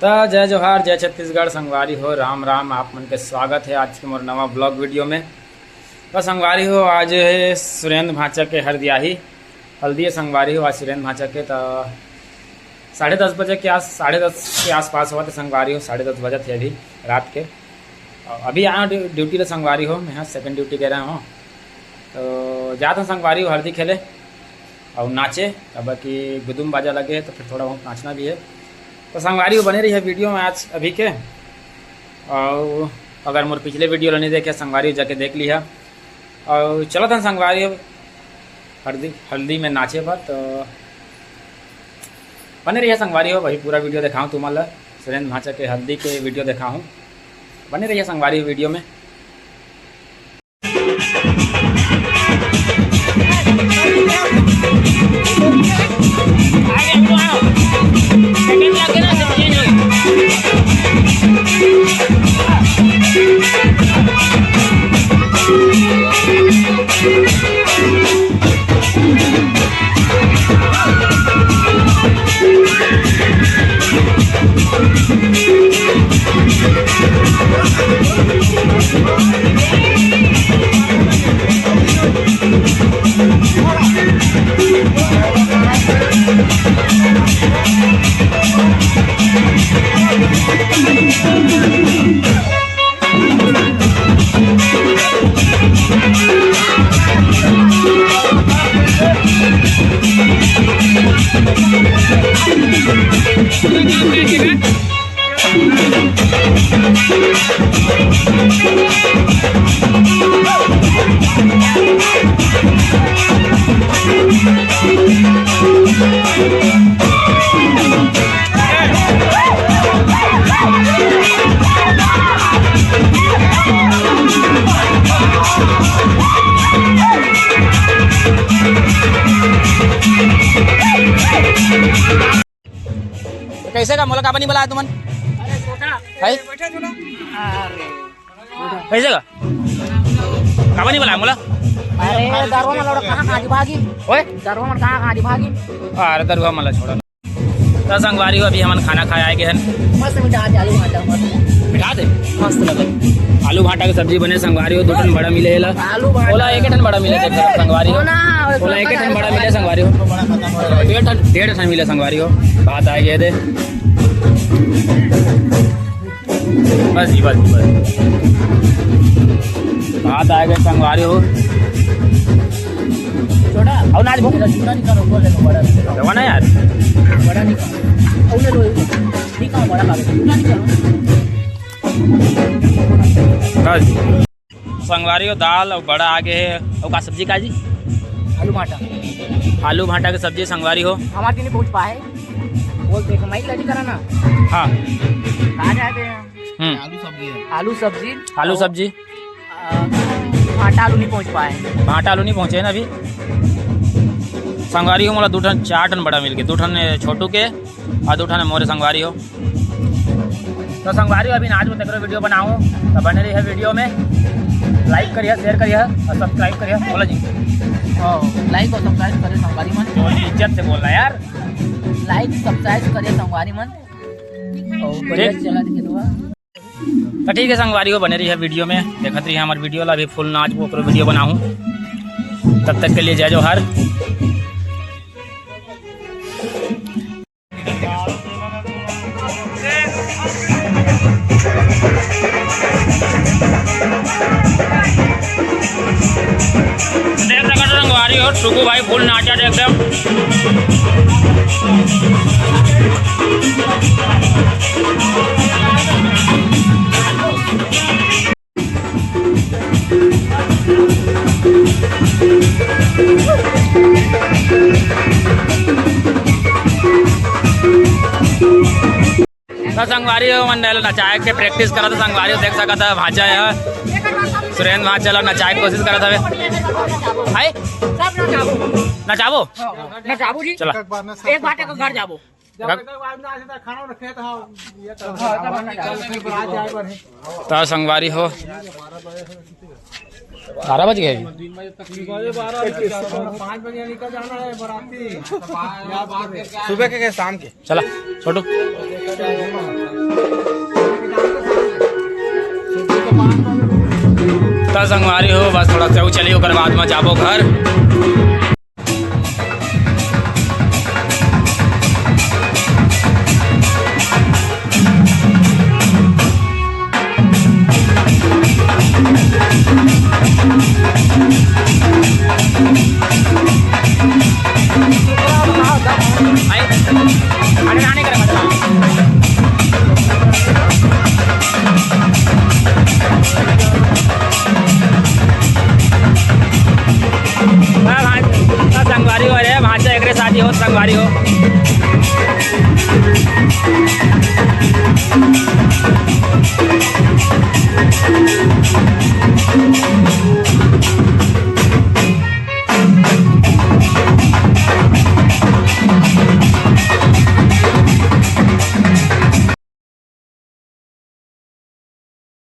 तो जय जोहार, जय छत्तीसगढ़। संगवारी हो, राम राम। आप मन के स्वागत है आज के मोर नवा ब्लॉग वीडियो में। तो संगवारी हो, आज है सुरेंद्र भाचा के हरदियाही हल्दी है। संगवारी हो आज सुरेंद्र भाचा के तो 10:30 बजे के 10:30 के आसपास हुआ। तो संगवारी हो 10:30 बजे थे अभी रात के। अभी आया ड्यूटी तो संगवारी हो, मैं सेकंड ड्यूटी कह रहा हूँ। तो जाता हूँ संगवारी हो हल्दी खेले और नाचे। अब कि गुदुम बाजा लगे तो फिर थोड़ा बहुत नाचना भी है। तो संगवारी हो बने रही है वीडियो में आज अभी के। और अगर मोर पिछले वीडियो नहीं देखे संगवारी हो जाके देख लिया। और चलो था संगवारी हो हल्दी में नाचे पर। तो बने रही है संगवारी हो, वही पूरा वीडियो दिखाऊँ तुम्हारा। सुरेंद्र भाचा के हल्दी के वीडियो दिखाऊँ, बने रही है संगवारी हो वीडियो में। कैसे का मोला का नहीं बुलाया तुमन? अरे कैसे का नहीं बुलाया मोला? अरे दरवा मला कहाँ खाली भागी? ओए दरवा मन कहाँ खाली भागी? अरे दरवा मला छोड़ा। तो संगवारी हो अभी हमन खाना खाए आए गए हैं। मस्त मीठा आलू भाटा मस्त बिठा दे मस्त लगे। आलू भाटा की सब्जी बने। संगवारी हो 2 टन बड़ा मिले ला। आलू भाटा बोला 1 टन बड़ा मिले संगवारी हो। बोला 1 टन बड़ा मिले संगवारी हो। 1.5 टन मिले संगवारी हो। बात आ गए थे बस जी बस बात आ गए संगवारी हो। छोड़ा और नाच भूख छोड़ा नहीं करो बोले बड़ा दवा ना यार बड़ा नहीं करो औले लो नहीं करो बड़ा का छोड़ा नहीं करो बस। संगवारी हो दाल और बड़ा आगे है। और का सब्जी का जी? आलू भाटा। आलू भाटा की सब्जी संगवारी हो। हमारे नहीं पहुंच पाए बोल देख मैं लड़ी करा ना। हाँ कहाँ जाते हैं? आलू सब्जी आलू सब्जी भाटा आलू नहीं पहुंच पाए। भाटा आलू नहीं पहुँचे ना अभी। संगवारी हो मोला 2 टन 4 टन बड़ा मिल गया। 2 टन छोटू के और 2 टन मोरे संगवारी हो। तो संगवारी हो अभी आज में तेरे वीडियो बनाऊँ तो बने रही है वीडियो में। लाइक करिए, शेयर करिए और सब्सक्राइब करिए। बोला जी लाइक और सब्सक्राइब करे संगवारी मन। इज्जत से बोलना यार। लाइक सब्सक्राइब करे संगवारी मन और बढ़िया चला दिखे तो ठीक है संगवारी हो बने रही है वीडियो में। देखते रहिए हमारे वीडियो ला। अभी फुल नाच वो वीडियो बनाऊँ। तब तक के लिए जय जोहार। देख सकते संगवारी हो टुकू भाई फुल नाचा एकदम। तो संगवारी हो मन नचाए के प्रैक्टिस करा था। संगवारी हो देख सका था भाचा है सुरेंद्र भाचा ला नचाए की कोशिश करा था। भाई नचाबो जी चला एक बाटे का घर जाबो तो संगवारी हो 12 बज गए। 5 बजे निकल जाना है बाराती सुबह के शाम के चला छोटू। बस संगवारी हो बस थोड़ा चौ चली ओकर बाद में जाबो घर। संगवारी हो रे भाषा एक शादी हो संगवारी हो।